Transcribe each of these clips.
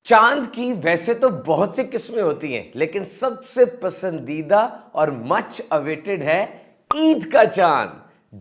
चांद की वैसे तो बहुत सी किस्में होती हैं, लेकिन सबसे पसंदीदा और मच अवेटेड है ईद का चांद।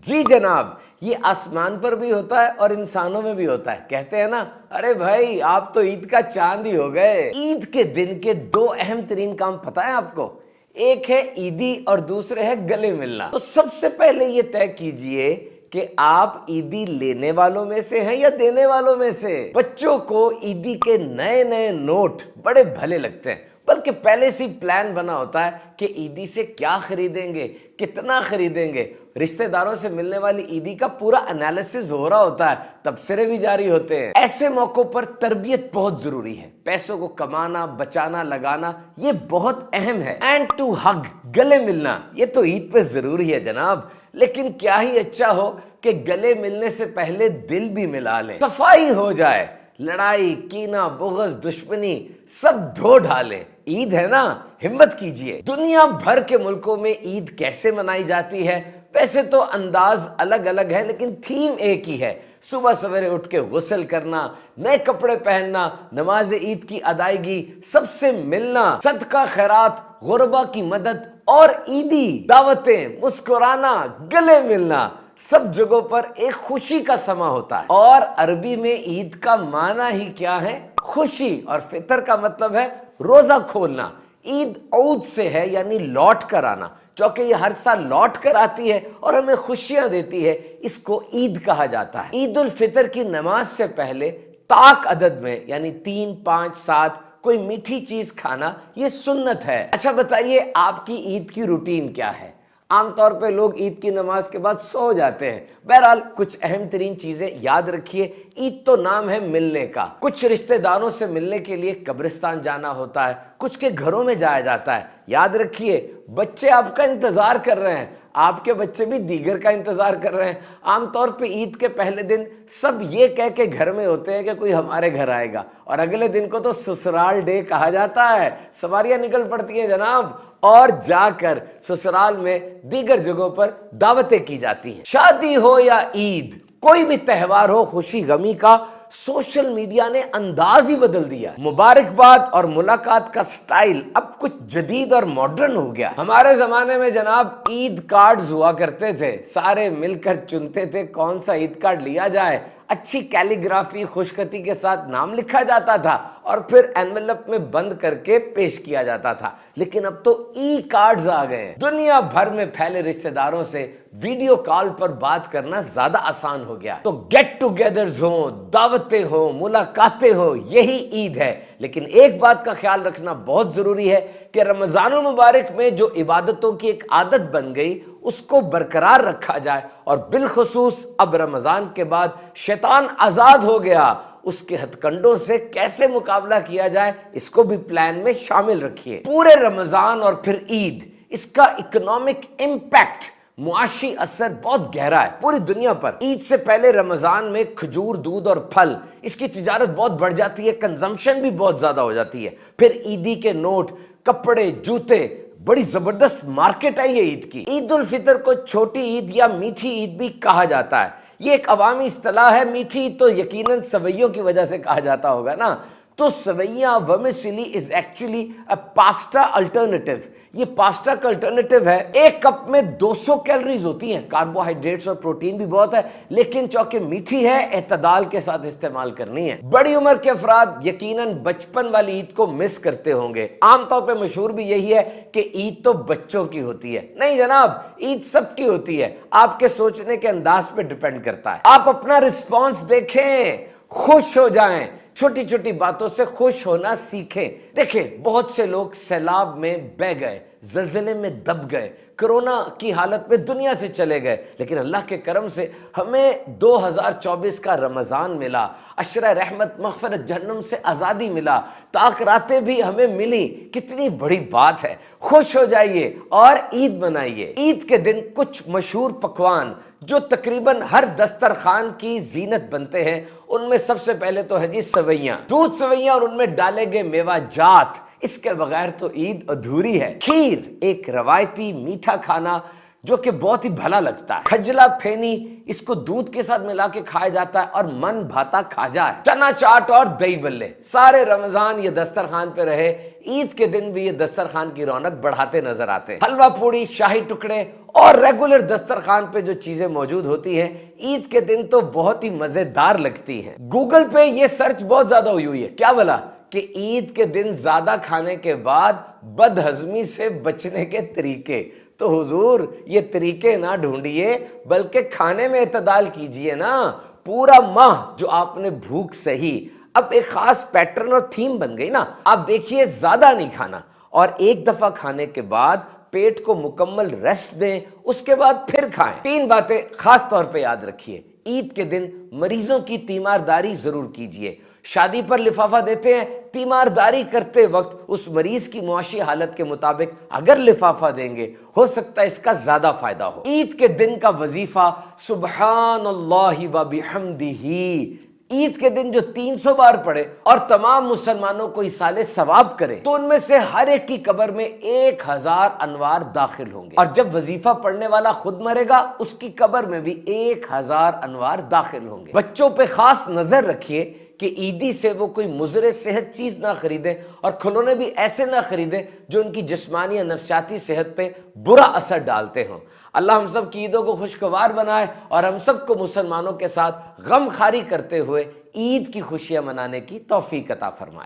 जी जनाब, ये आसमान पर भी होता है और इंसानों में भी होता है। कहते हैं ना, अरे भाई आप तो ईद का चांद ही हो गए। ईद के दिन के दो अहम तरीन काम पता है आपको? एक है ईदी और दूसरे है गले मिलना। तो सबसे पहले ये तय कीजिए कि आप ईदी लेने वालों में से हैं या देने वालों में से। बच्चों को ईदी के नए नए नोट बड़े भले लगते हैं, बल्कि पहले से प्लान बना होता है कि ईदी से क्या खरीदेंगे, कितना खरीदेंगे। रिश्तेदारों से मिलने वाली ईदी का पूरा एनालिसिस हो रहा होता है, तबसरे भी जारी होते हैं। ऐसे मौकों पर तरबियत बहुत जरूरी है। पैसों को कमाना, बचाना, लगाना ये बहुत अहम है। एंड टू हग, गले मिलना, ये तो ईद पे जरूरी है जनाब। लेकिन क्या ही अच्छा हो कि गले मिलने से पहले दिल भी मिला लें, सफाई हो जाए, लड़ाई, कीना, बुग़्ज़, दुश्मनी सब धो डालें। ईद है ना, हिम्मत कीजिए। दुनिया भर के मुल्कों में ईद कैसे मनाई जाती है? वैसे तो अंदाज अलग अलग है, लेकिन थीम एक ही है। सुबह सवेरे उठ के गुस्ल करना, नए कपड़े पहनना, नमाज ईद की अदायगी, सबसे मिलना, सदका खैरात, गुरबा की मदद और ईदी दावतें, मुस्कुराना, गले मिलना, सब जगहों पर एक खुशी का समा होता है। और अरबी में ईद का माना ही क्या है? खुशी। और फितर का मतलब है रोजा खोलना। ईद औद से है, यानी लौट कर आना। चूंकि ये हर साल लौट कर आती है और हमें खुशियां देती है, इसको ईद कहा जाता है। ईद उल फितर की नमाज से पहले ताक अदद में, यानी 3, 5, 7 कोई मीठी चीज खाना ये सुन्नत है। अच्छा बताइए, आपकी ईद की रूटीन क्या है? आमतौर पे लोग ईद की नमाज के बाद सो जाते हैं। बहरहाल कुछ अहम तरीन चीजें याद रखिए। ईद तो नाम है मिलने का। कुछ रिश्तेदारों से मिलने के लिए कब्रिस्तान जाना होता है, कुछ के घरों में जाया जाता है। याद रखिए, बच्चे आपका इंतजार कर रहे हैं, आपके बच्चे भी दीगर का इंतजार कर रहे हैं। आमतौर पे ईद के पहले दिन सब ये कह के घर में होते हैं कि कोई हमारे घर आएगा, और अगले दिन को तो ससुराल डे कहा जाता है। सवारियां निकल पड़ती हैं जनाब, और जाकर ससुराल में दीगर जगहों पर दावतें की जाती हैं। शादी हो या ईद, कोई भी त्यौहार हो, खुशी गमी का, सोशल मीडिया ने अंदाज ही बदल दिया। मुबारकबाद और मुलाकात का स्टाइल अब कुछ जदीद और मॉडर्न हो गया। हमारे जमाने में जनाब ईद कार्ड्स हुआ करते थे, सारे मिलकर चुनते थे कौन सा ईद कार्ड लिया जाए। अच्छी कैलीग्राफी, खुशखती के साथ नाम लिखा जाता था और फिर एनवेलप में बंद करके पेश किया जाता था। लेकिन अब तो ई कार्ड्स आ गए हैं। दुनिया भर में फैले रिश्तेदारों से वीडियो कॉल पर बात करना ज्यादा आसान हो गया। तो गेट टुगेदर्स हो, दावतें हो, मुलाकातें हो, यही ईद है। लेकिन एक बात का ख्याल रखना बहुत जरूरी है कि रमजानुल मुबारक में जो इबादतों की एक आदत बन गई, उसको बरकरार रखा जाए। और बिलखुसूस अब रमजान के बाद शैतान आजाद हो गया, उसके हथकंडों से कैसे मुकाबला किया जाए, इसको भी प्लान में शामिल रखिए। पूरे रमजान और फिर ईद, इसका इकोनॉमिक इंपैक्ट, मुआशी असर बहुत गहरा है पूरी दुनिया पर। ईद से पहले रमजान में खजूर, दूध और फल, इसकी तिजारत बहुत बढ़ जाती है, कंजम्पशन भी बहुत ज्यादा हो जाती है। फिर ईदी के नोट, कपड़े, जूते, बड़ी जबरदस्त मार्केट है ये ईद की। ईद उल फितर को छोटी ईद या मीठी ईद भी कहा जाता है। ये एक अवामी इस्तिलाह है। मीठी ईद तो यकीनन सवैयों की वजह से कहा जाता होगा ना। तो सवैया, vermicelli is actually a pasta alternative. ये पास्ता का अल्टरनेटिव है। एक कप में 200 कैलोरीज होती हैं, कार्बोहाइड्रेट्स और प्रोटीन भी बहुत है, लेकिन चूंकि मीठी है, एतदाल के साथ इस्तेमाल करनी है। बड़ी उम्र के अफराद यकीनन बचपन वाली ईद को मिस करते होंगे। आमतौर पे मशहूर भी यही है कि ईद तो बच्चों की होती है। नहीं जनाब, ईद सबकी होती है। आपके सोचने के अंदाज पे डिपेंड करता है। आप अपना रिस्पॉन्स देखें, खुश हो जाएं, छोटी छोटी बातों से खुश होना सीखें। देखें, बहुत से लोग सैलाब में बह गए, जलजले में दब गए, कोरोना की हालत में दुनिया से चले गए, लेकिन अल्लाह के करम से हमें 2024 का रमजान मिला। अशरा रहमत, मग़फ़िरत, जहन्नम से आज़ादी मिला, ताक रातें भी हमें मिली। कितनी बड़ी बात है। खुश हो जाइए और ईद मनाइए। ईद के दिन कुछ मशहूर पकवान जो तकरीबन हर दस्तरखान की जीनत बनते हैं, उनमें सबसे पहले तो है जी सवैयां, दूध सवैयां और उनमें डाले गए मेवा जात। इसके बगैर तो ईद अधूरी है। खीर एक रवायती मीठा खाना जो कि बहुत ही भला लगता है। खजला फेनी, इसको दूध के साथ मिला के खाया जाता है और मन भाता खाजा है। चना चाट और दही बल्ले, सारे रमजान ये दस्तरखान पे रहे, ईद के दिन भी ये दस्तरखान की रौनक बढ़ाते नजर आते हैं। हलवा पूड़ी, शाही टुकड़े और रेगुलर दस्तरखान पे जो चीजें मौजूद होती हैं ईद के दिन तो बहुत ही मजेदार लगती हैं। गूगल पे ये सर्च बहुत ज्यादा हुई है, क्या बोला कि ईद के दिन ज्यादा खाने के बाद बदहजमी से बचने के तरीके। तो हुजूर ये तरीके ना ढूंढिए बल्कि खाने में इतदाल कीजिए ना। पूरा माह जो आपने भूख सही, अब एक खास पैटर्न और थीम बन गई ना। आप देखिए ज्यादा नहीं खाना और एक दफा खाने के बाद पेट को मुकम्मल रेस्ट दें, उसके बाद फिर खाएं। 3 बातें खास तौर पे याद रखिए। ईद के दिन मरीजों की तीमारदारी जरूर कीजिए। शादी पर लिफाफा देते हैं, तीमारदारी करते वक्त उस मरीज की मुआशी हालत के मुताबिक अगर लिफाफा देंगे हो सकता है इसका ज्यादा फायदा हो। ईद के दिन का वजीफा सुब्हानल्लाहि व बिहम्दिही, ईद के दिन जो 300 बार पढ़े और तमाम मुसलमानों को इसाले सवाब करे तो उनमें से हर एक की कब्र में 1000 अनवार दाखिल होंगे। और जब वजीफा पढ़ने वाला खुद मरेगा उसकी कब्र में भी 1000 अनवार दाखिल होंगे। बच्चों पे खास नजर रखिए कि ईदी से वो कोई मुजरे सेहत चीज ना खरीदे और खिलौने भी ऐसे ना खरीदे जो उनकी जिस्मानी या नफ्सियाती सेहत पे बुरा असर डालते हों। अल्लाह हम सब की ईदों को खुशगवार बनाए और हम सबको मुसलमानों के साथ गमखारी करते हुए ईद की खुशियां मनाने की तौफीक अता फरमाए।